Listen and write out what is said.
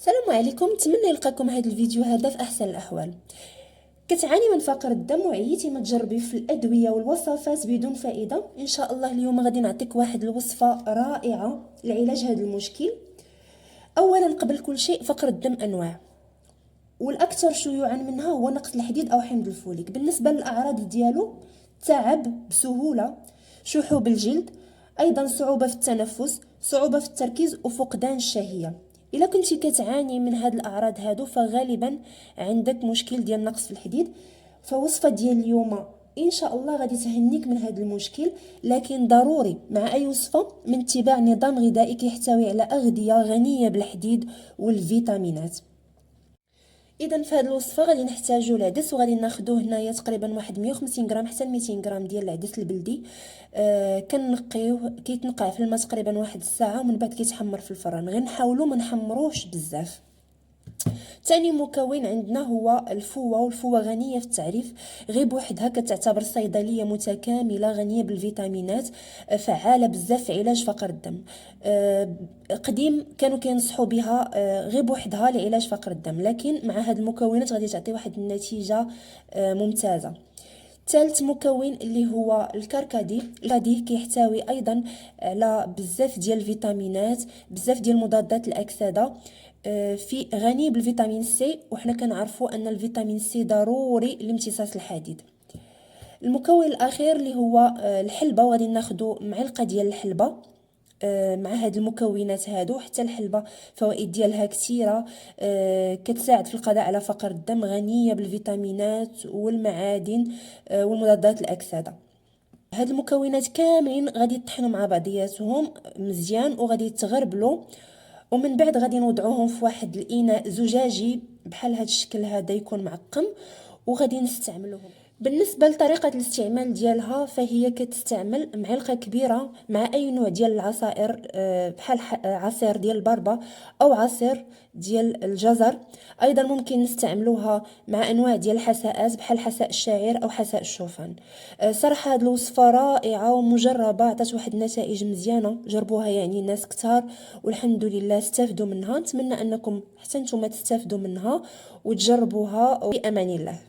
السلام عليكم، نتمنى يلقاكم هذا الفيديو هذا في احسن الاحوال. كتعاني من فقر الدم وعيتي ما تجربي في الادويه والوصفات بدون فائده؟ ان شاء الله اليوم غادي نعطيك واحد الوصفه رائعه لعلاج هذا المشكل. اولا قبل كل شيء، فقر الدم انواع، والاكثر شيوعا منها هو نقص الحديد او حمض الفوليك. بالنسبه للاعراض ديالو: تعب بسهوله، شحوب الجلد، ايضا صعوبه في التنفس، صعوبه في التركيز، وفقدان الشهيه. الا كنتي كتعاني من هاد الاعراض هادو فغالبا عندك مشكل ديال نقص في الحديد. فوصفه ديال اليوم ان شاء الله غادي تهنيك من هذا المشكل، لكن ضروري مع اي وصفه من اتباع نظام غذائي كيحتوي على اغذيه غنيه بالحديد والفيتامينات. اذا في هذه الوصفه غادي نحتاجوا العدس، وغادي ناخذوه هنايا تقريبا واحد 150 غرام حتى 200 غرام ديال العدس البلدي. كنقيوه، كيتنقع في الماء تقريبا واحد الساعه، ومن بعد كيتحمر في الفران. غير نحاولوا ما نحمروش بزاف. ثاني مكون عندنا هو الفوه، والفوه غنيه في التعريف، غير بوحدها كتعتبر صيدليه متكامله غنيه بالفيتامينات، فعاله بزاف في علاج فقر الدم. قديم كانوا كينصحوا بها غير بوحدها لعلاج فقر الدم، لكن مع هاد المكونات غادي تعطي واحد النتيجه ممتازه. ثالث مكون اللي هو الكركديه. الكركديه كيحتوي ايضا على بزاف ديال الفيتامينات، بزاف ديال مضادات الاكسده، في غني بالفيتامين سي، وحنا كنعرفوا ان الفيتامين سي ضروري لامتصاص الحديد. المكون الاخير اللي هو الحلبه، وغادي ناخذ معلقه ديال الحلبه مع هاد المكونات هادو. حتى الحلبه فوائد ديالها كثيره، كتساعد في القضاء على فقر الدم، غنيه بالفيتامينات والمعادن والمضادات الاكسده. هاد المكونات كاملين غادي يطحنوا مع بعضياتهم مزيان، وغادي يتغربلوا، ومن بعد غادي نوضعوهم في واحد الاناء زجاجي بحال هاد الشكل هذا يكون معقم، وغادي نستعملوهم. بالنسبه لطريقه الاستعمال ديالها فهي كتستعمل معلقه كبيره مع اي نوع ديال العصائر، بحال عصير ديال البربه او عصير ديال الجزر. ايضا ممكن نستعملوها مع انواع ديال الحساءات بحال حساء الشعير او حساء الشوفان. صراحه هذه الوصفه رائعه ومجربه، عطات واحد النتائج مزيانه، جربوها يعني ناس كتار والحمد لله استفدوا منها. نتمنى انكم حتى نتوما تستافدوا منها وتجربوها، وبامان الله.